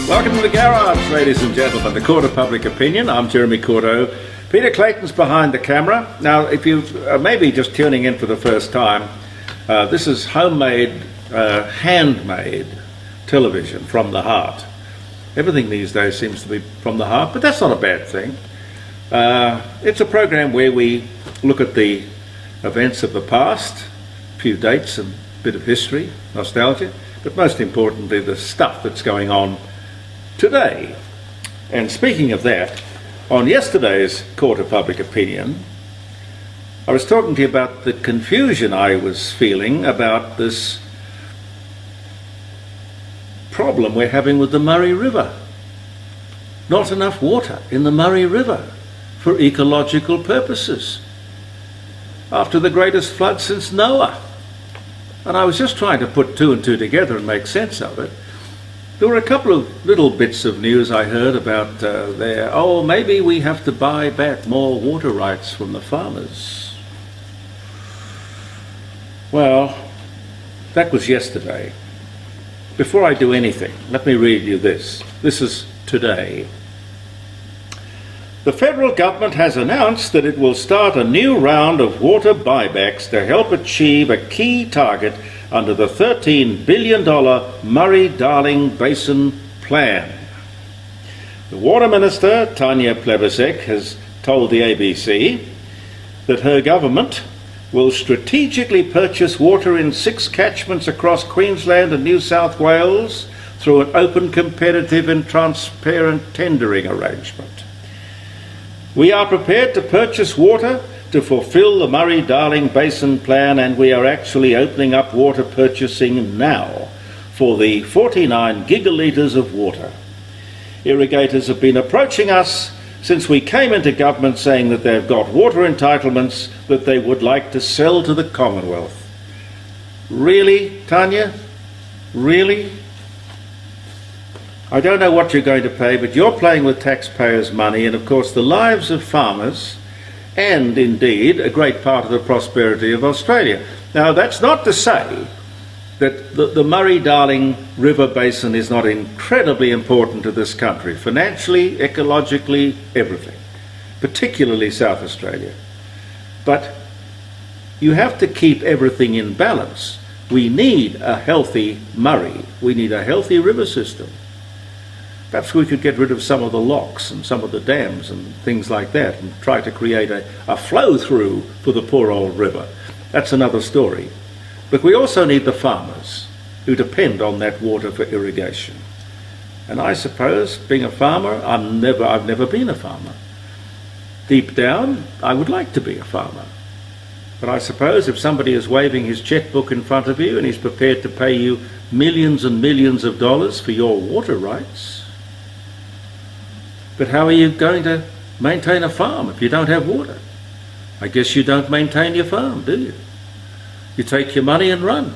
Welcome to the garage, ladies and gentlemen, the Court of Public Opinion. I'm Jeremy Cordeaux. Peter Clayton's behind the camera. Now, if you maybe just tuning in for the first time, this is homemade, handmade television from the heart. Everything these days seems to be from the heart, but that's not a bad thing. It's a program where we look at the events of the past, a few dates and a bit of history, nostalgia, but most importantly the stuff that's going on today. And speaking of that, on yesterday's Court of Public Opinion, I was talking to you about the confusion I was feeling about this problem we're having with the Murray River. Not enough water in the Murray River for ecological purposes after the greatest flood since Noah. And I was just trying to put two and two together and make sense of it. There were a couple of little bits of news I heard about maybe we have to buy back more water rights from the farmers. Well, that was yesterday. Before I do anything, let me read you this. This is today. The federal government has announced that it will start a new round of water buybacks to help achieve a key target under the $13 billion Murray-Darling Basin Plan. The Water Minister, Tanya Plibersek, has told the ABC that her government will strategically purchase water in 6 catchments across Queensland and New South Wales through an open, competitive and transparent tendering arrangement. We are prepared to purchase water to fulfil the Murray-Darling Basin Plan, and we are actually opening up water purchasing now for the 49 gigalitres of water. Irrigators have been approaching us since we came into government saying that they've got water entitlements that they would like to sell to the Commonwealth. Really, Tanya? Really? I don't know what you're going to pay, but you're playing with taxpayers' money, and of course the lives of farmers and indeed a great part of the prosperity of Australia. Now, that's not to say that the Murray-Darling River Basin is not incredibly important to this country, financially, ecologically, everything, particularly South Australia. But you have to keep everything in balance. We need a healthy Murray. We need a healthy river system. Perhaps we could get rid of some of the locks and some of the dams and things like that and try to create a flow-through for the poor old river. That's another story. But we also need the farmers who depend on that water for irrigation. And I suppose, being a farmer, I've never been a farmer. Deep down, I would like to be a farmer. But I suppose if somebody is waving his checkbook in front of you and he's prepared to pay you millions and millions of dollars for your water rights, but how are you going to maintain a farm if you don't have water? I guess you don't maintain your farm, do you? You take your money and run.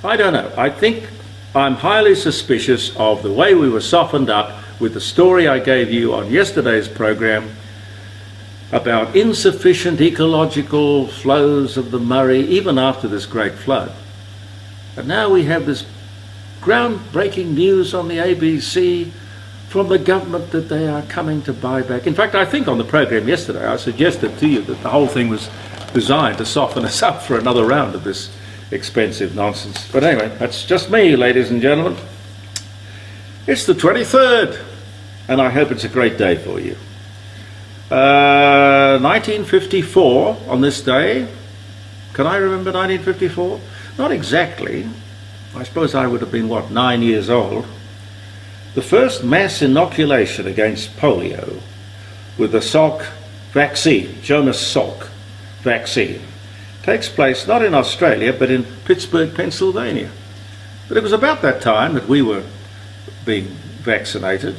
I don't know. I think I'm highly suspicious of the way we were softened up with the story I gave you on yesterday's program about insufficient ecological flows of the Murray, even after this great flood. And now we have this groundbreaking news on the ABC from the government that they are coming to buy back. In fact, I think on the program yesterday I suggested to you that the whole thing was designed to soften us up for another round of this expensive nonsense. But anyway, that's just me, ladies and gentlemen. It's the 23rd, and I hope it's a great day for you. 1954, on this day. Can I remember 1954? Not exactly. I suppose I would have been, 9 years old. The first mass inoculation against polio with the Salk vaccine, Jonas Salk vaccine, takes place not in Australia but in Pittsburgh, Pennsylvania. But it was about that time that we were being vaccinated.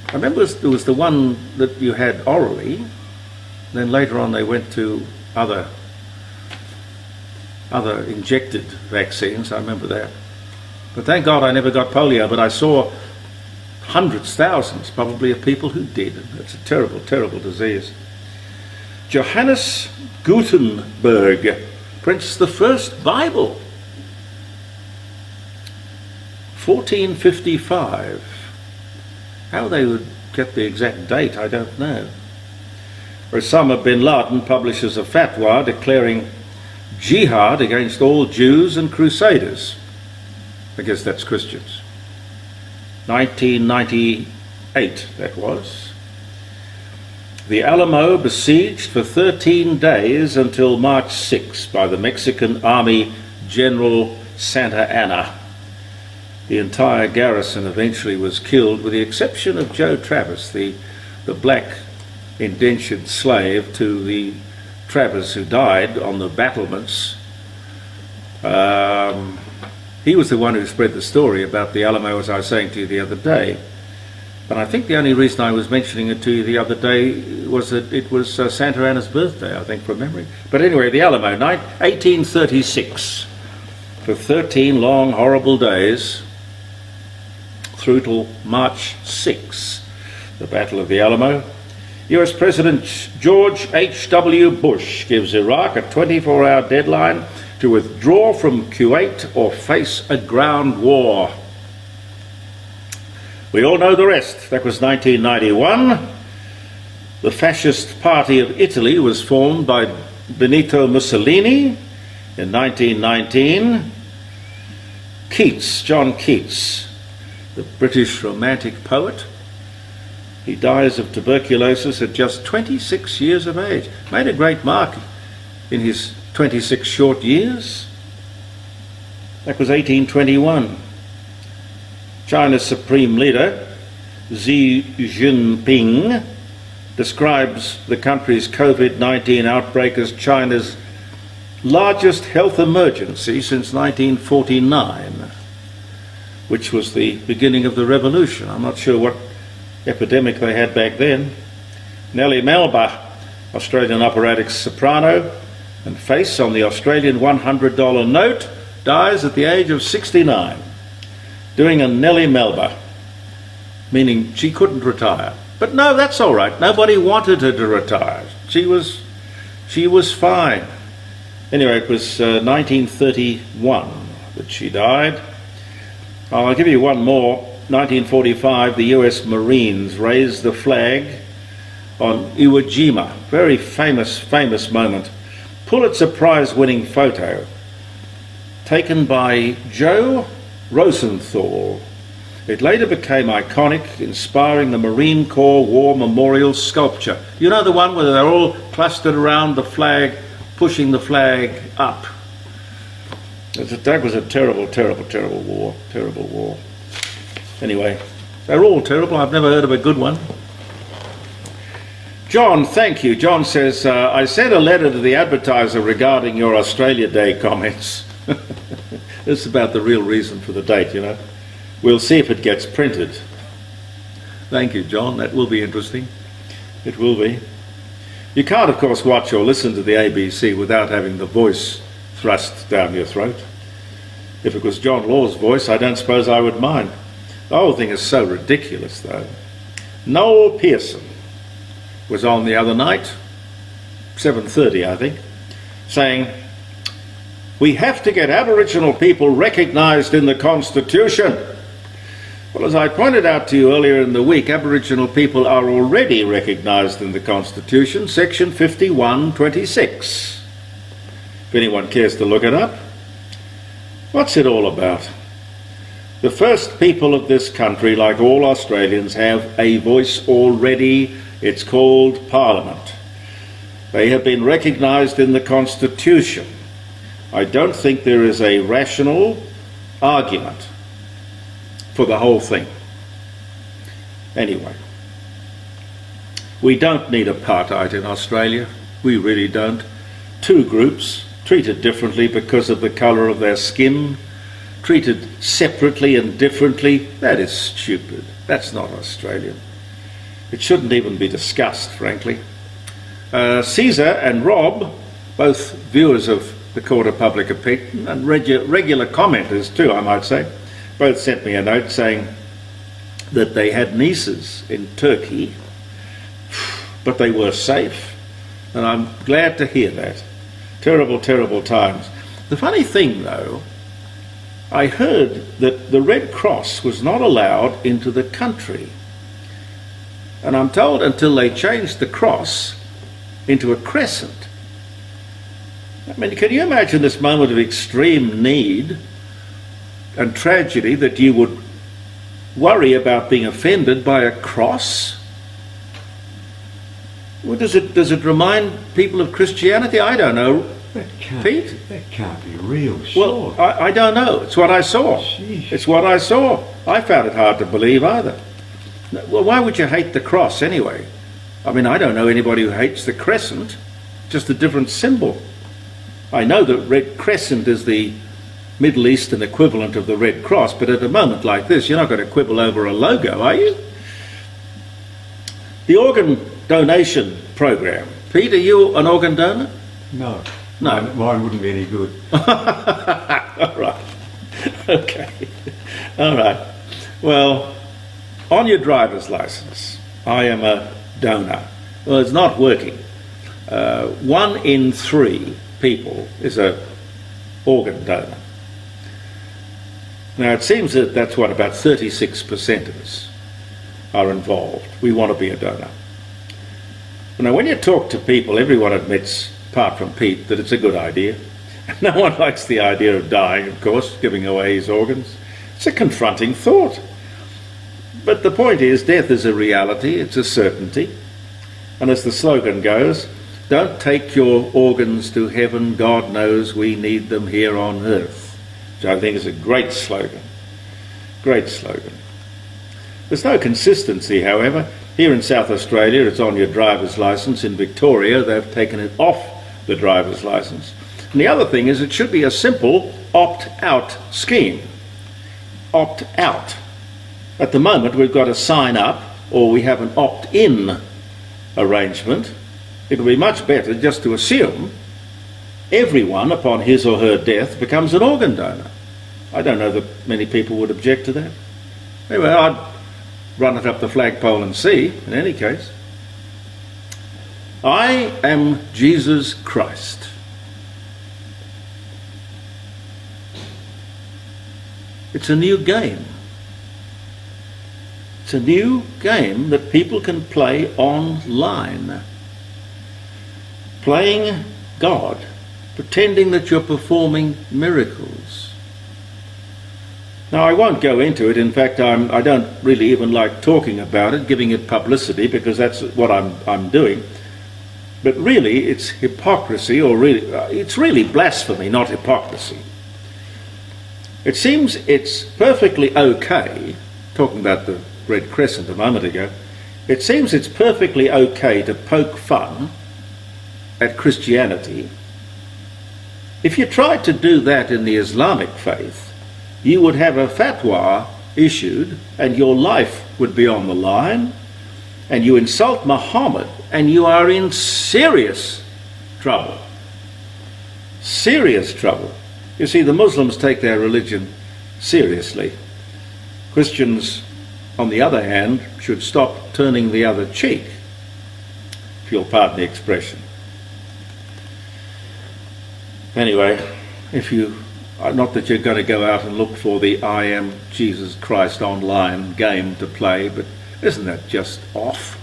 I remember there was the one that you had orally, then later on they went to other injected vaccines. I remember that. But thank God I never got polio, but I saw hundreds, thousands probably of people who did. It's a terrible, terrible disease. Johannes Gutenberg prints the first Bible. 1455. How they would get the exact date, I don't know. Osama bin Laden publishes a fatwa declaring jihad against all Jews and crusaders. I guess that's Christians. 1998, that was. The Alamo besieged for 13 days until March 6 by the Mexican Army General Santa Anna. The entire garrison eventually was killed, with the exception of Joe Travis, the black indentured slave to the Travis who died on the battlements. He was the one who spread the story about the Alamo, as I was saying to you the other day. But I think the only reason I was mentioning it to you the other day was that it was Santa Anna's birthday, I think, from memory. But anyway, the Alamo, 1836, for 13 long, horrible days, through till March 6, the Battle of the Alamo. US President George H.W. Bush gives Iraq a 24-hour deadline to withdraw from Kuwait or face a ground war. We all know the rest. That was 1991. The Fascist Party of Italy was formed by Benito Mussolini in 1919. Keats, John Keats, the British romantic poet, he dies of tuberculosis at just 26 years of age. Made a great mark in his 26 short years. That was 1821. China's supreme leader, Xi Jinping, describes the country's COVID-19 outbreak as China's largest health emergency since 1949, which was the beginning of the revolution. I'm not sure what epidemic they had back then. Nellie Melba, Australian operatic soprano and face on the Australian $100 note, dies at the age of 69, doing a Nellie Melba, meaning she couldn't retire. But no, that's all right. Nobody wanted her to retire. She was fine. Anyway, it was 1931 that she died. I'll give you one more. 1945, the US Marines raised the flag on Iwo Jima. Very famous moment. Pulitzer Prize-winning photo taken by Joe Rosenthal. It later became iconic, inspiring the Marine Corps War Memorial sculpture. You know, the one where they're all clustered around the flag, pushing the flag up. That was a terrible war. Terrible war. Anyway, they're all terrible. I've never heard of a good one. John, thank you. John says, I sent a letter to the advertiser regarding your Australia Day comments. This is about the real reason for the date, you know. We'll see if it gets printed. Thank you, John. That will be interesting. It will be. You can't, of course, watch or listen to the ABC without having the voice thrust down your throat. If it was John Law's voice, I don't suppose I would mind. The whole thing is so ridiculous, though. Noel Pearson was on the other night, 7:30, I think, saying, we have to get Aboriginal people recognised in the Constitution. Well, as I pointed out to you earlier in the week, Aboriginal people are already recognised in the Constitution, section 51(26). If anyone cares to look it up. What's it all about? The first people of this country, like all Australians, have a voice already. It's called Parliament. They have been recognised in the Constitution. I don't think there is a rational argument for the whole thing. Anyway, we don't need apartheid in Australia. We really don't. Two groups treated differently because of the colour of their skin, treated separately and differently. That is stupid. That's not Australian. It shouldn't even be discussed, frankly. Caesar and Rob, both viewers of the Court of Public Opinion and regular commenters too, I might say, both sent me a note saying that they had nieces in Turkey, but they were safe. And I'm glad to hear that. Terrible, terrible times. The funny thing, though, I heard that the Red Cross was not allowed into the country. And I'm told until they changed the cross into a crescent. I mean, can you imagine this moment of extreme need and tragedy that you would worry about being offended by a cross? Well, does it remind people of Christianity? I don't know. Pete? That can't be real, sure. Well, I don't know. It's what I saw. Sheesh. It's what I saw. I found it hard to believe either. Well, why would you hate the cross anyway? I mean, I don't know anybody who hates the crescent, just a different symbol. I know that red crescent is the Middle Eastern equivalent of the Red Cross, but at a moment like this, you're not going to quibble over a logo, are you? The organ donation program. Pete, are you an organ donor? No. No. Mine wouldn't be any good. All right. Okay. All right. Well, on your driver's license, I am a donor. Well, it's not working. 1 in 3 people is a organ donor. Now, it seems that that's what, about 36% of us are involved. We want to be a donor. Now, when you talk to people, everyone admits, apart from Pete, that it's a good idea. No one likes the idea of dying, of course, giving away his organs. It's a confronting thought. But the point is, death is a reality, it's a certainty. And as the slogan goes, don't take your organs to heaven, God knows we need them here on earth. Which I think is a great slogan. Great slogan. There's no consistency, however. Here in South Australia, it's on your driver's licence. In Victoria, they've taken it off the driver's licence. And the other thing is, it should be a simple opt-out scheme. Opt-out. At the moment, we've got to sign up, or we have an opt-in arrangement. It'll be much better just to assume everyone, upon his or her death, becomes an organ donor. I don't know that many people would object to that. Anyway, I'd run it up the flagpole and see, in any case. I am Jesus Christ. It's a new game. It's a new game that people can play online. Playing God, pretending that you're performing miracles. Now, I won't go into it. In fact, I don't really even like talking about it, giving it publicity, because that's what I'm doing. But really, it's hypocrisy, or really, it's really blasphemy, not hypocrisy. It seems it's perfectly okay, talking about the Red Crescent a moment ago, it seems it's perfectly okay to poke fun at Christianity. If you tried to do that in the Islamic faith, you would have a fatwa issued and your life would be on the line, and you insult Muhammad and you are in serious trouble. Serious trouble. You see, the Muslims take their religion seriously. Christians, on the other hand, should stop turning the other cheek, if you'll pardon the expression. Anyway, not that you're going to go out and look for the I Am Jesus Christ online game to play, but isn't that just off?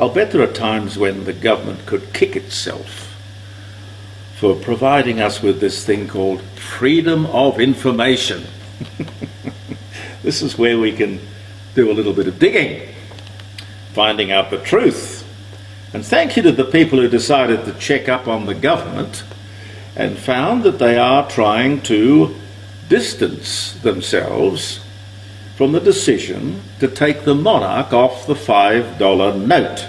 I'll bet there are times when the government could kick itself for providing us with this thing called freedom of information. This is where we can do a little bit of digging, finding out the truth. And thank you to the people who decided to check up on the government and found that they are trying to distance themselves from the decision to take the monarch off the $5 note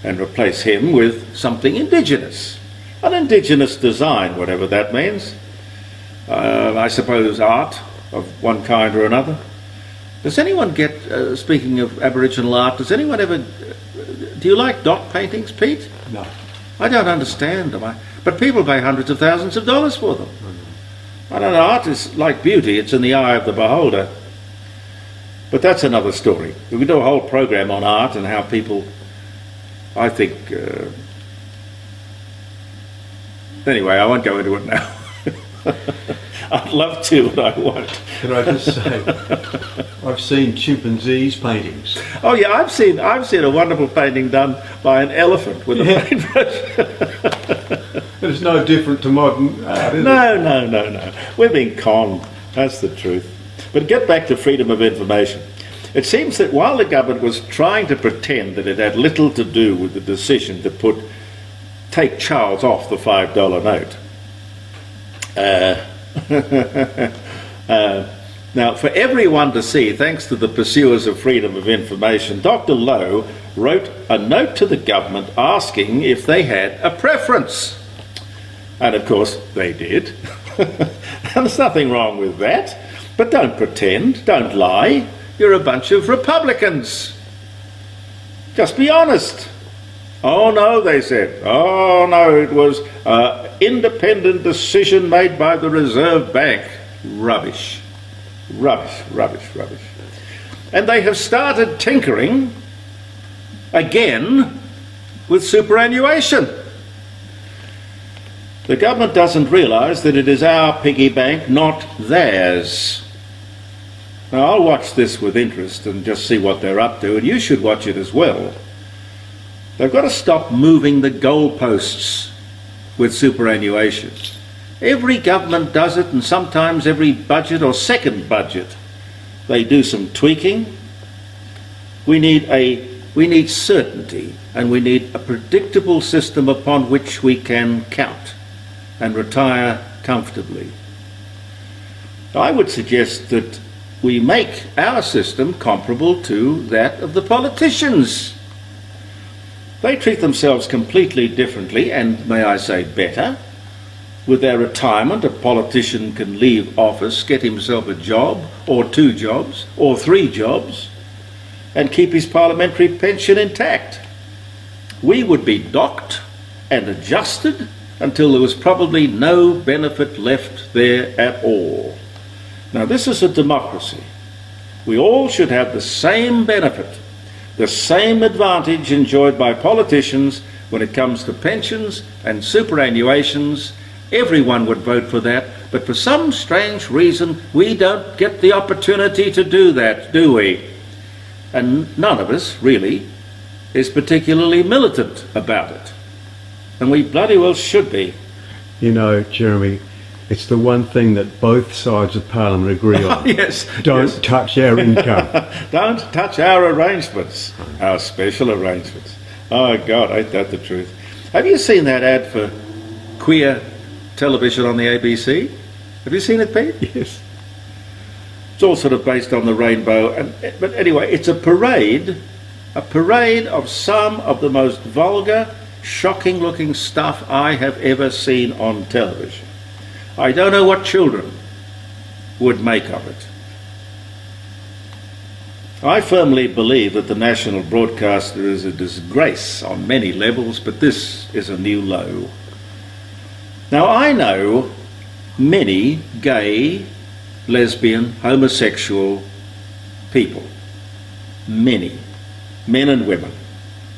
and replace him with something indigenous. An indigenous design, whatever that means. I suppose art of one kind or another. Does anyone get, speaking of Aboriginal art, does anyone ever, do you like dot paintings, Pete? No. I don't understand them. But people pay hundreds of thousands of dollars for them. I don't know, art is like beauty, it's in the eye of the beholder. But that's another story. We could do a whole program on art and how people, I think, anyway, I won't go into it now. I'd love to, but I won't. Can I just say, I've seen chimpanzees paintings. Oh yeah, I've seen a wonderful painting done by an elephant with a paintbrush. It's no different to modern art, is it? No. We're being conned. That's the truth. But get back to freedom of information. It seems that while the government was trying to pretend that it had little to do with the decision to take Charles off the $5 note, now, for everyone to see, thanks to the pursuers of freedom of information, Dr. Lowe wrote a note to the government asking if they had a preference. And of course, they did. And there's nothing wrong with that. But don't pretend, don't lie. You're a bunch of Republicans. Just be honest. Oh no, they said. Oh no, it was an independent decision made by the Reserve Bank. Rubbish. And they have started tinkering again with superannuation. The government doesn't realise that it is our piggy bank, not theirs. Now I'll watch this with interest and just see what they're up to, and you should watch it as well. They've got to stop moving the goalposts with superannuation. Every government does it, and sometimes every budget or second budget they do some tweaking. We need certainty, and we need a predictable system upon which we can count and retire comfortably. I would suggest that we make our system comparable to that of the politicians. They treat themselves completely differently, and may I say better. With their retirement, a politician can leave office, get himself a job, or 2 jobs, or 3 jobs, and keep his parliamentary pension intact. We would be docked and adjusted until there was probably no benefit left there at all. Now, this is a democracy. We all should have the same benefit, the same advantage enjoyed by politicians when it comes to pensions and superannuations. Everyone would vote for that, but for some strange reason we don't get the opportunity to do that, do we? And none of us, really, is particularly militant about it. And we bloody well should be. You know, Jeremy, it's the one thing that both sides of Parliament agree on. Yes. Don't touch our income. Don't touch our arrangements, our special arrangements. Oh God, ain't that the truth? Have you seen that ad for queer television on the ABC? Have you seen it, Pete? Yes. It's all sort of based on the rainbow, but anyway, it's a parade of some of the most vulgar, shocking-looking stuff I have ever seen on television. I don't know what children would make of it. I firmly believe that the national broadcaster is a disgrace on many levels, but this is a new low. Now, I know many gay, lesbian, homosexual people. Many. Men and women.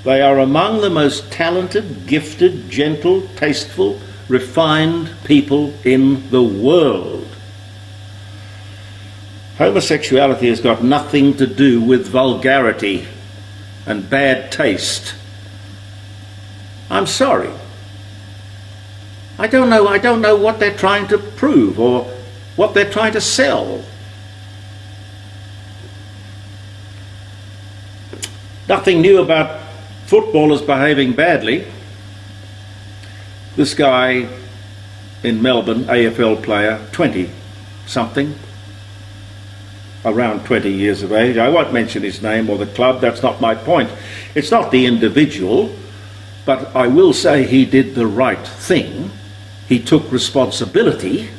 They are among the most talented, gifted, gentle, tasteful, refined people in the world. Homosexuality has got nothing to do with vulgarity and bad taste. I'm sorry. I don't know what they're trying to prove or what they're trying to sell. Nothing new about footballers behaving badly. This guy in Melbourne, AFL player, 20-something, around 20 years of age. I won't mention his name or the club, that's not my point. It's not the individual, but I will say he did the right thing. He took responsibility.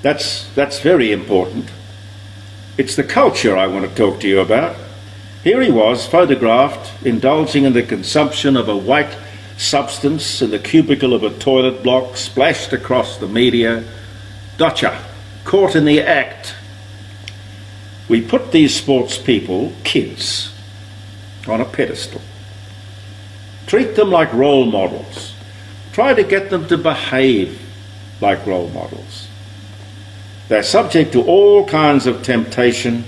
That's very important. It's the culture I want to talk to you about. Here he was, photographed, indulging in the consumption of a white substance in the cubicle of a toilet block, splashed across the media. Gotcha. Caught in the act. We put these sports people, kids, on a pedestal. Treat them like role models. Try to get them to behave like role models. They're subject to all kinds of temptation,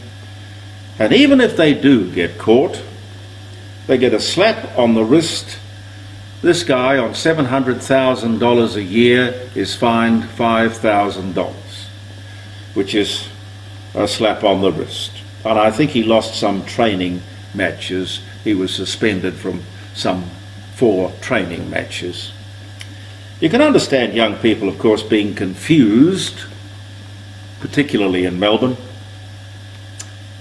and even if they do get caught, they get a slap on the wrist. This guy on $700,000 a year is fined $5,000, which is a slap on the wrist. And I think he lost some training matches. He was suspended from some 4 training matches. You can understand young people, of course, being confused, particularly in Melbourne.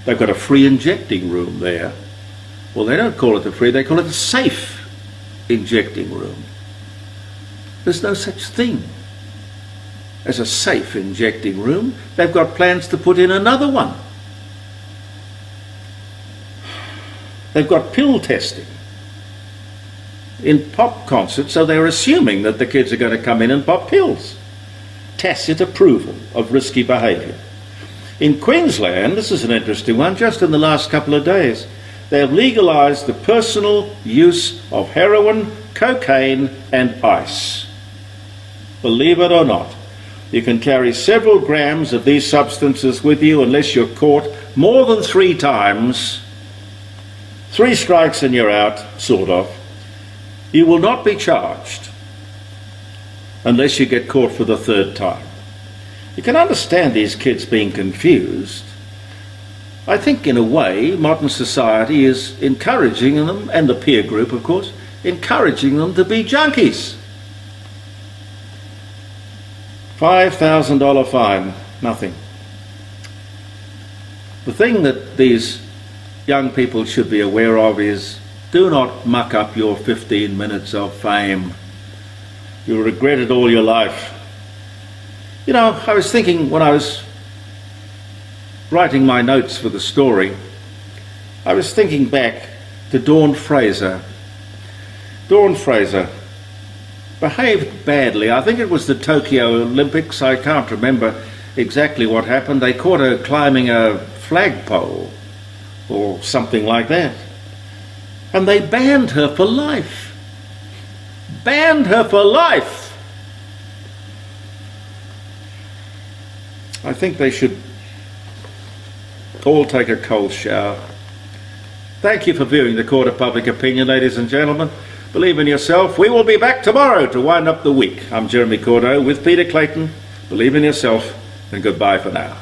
They've got a free injecting room there. Well, they don't call it a free, they call it a safe injecting room. There's no such thing as a safe injecting room. They've got plans to put in another one. They've got pill testing in pop concerts, so they're assuming that the kids are going to come in and pop pills. Tacit approval of risky behaviour. In Queensland, this is an interesting one, just in the last couple of days, they have legalised the personal use of heroin, cocaine and ice. Believe it or not, you can carry several grams of these substances with you unless you're caught more than 3 times. 3 strikes and you're out, sort of. You will not be charged unless you get caught for the 3rd time. You can understand these kids being confused. I think in a way modern society is encouraging them, and the peer group of course, encouraging them to be junkies. $5,000 fine, nothing. The thing that these young people should be aware of is, do not muck up your 15 minutes of fame. You'll regret it all your life. You know, I was thinking when I was writing my notes for the story, I was thinking back to Dawn Fraser. Dawn Fraser behaved badly. I think it was the Tokyo Olympics. I can't remember exactly what happened. They caught her climbing a flagpole or something like that. And they banned her for life. Banned her for life. I think they should all take a cold shower. Thank you for viewing the Court of Public Opinion, ladies and gentlemen. Believe in yourself. We will be back tomorrow to wind up the week. I'm Jeremy Cordeaux with Peter Clayton. Believe in yourself, and goodbye for now.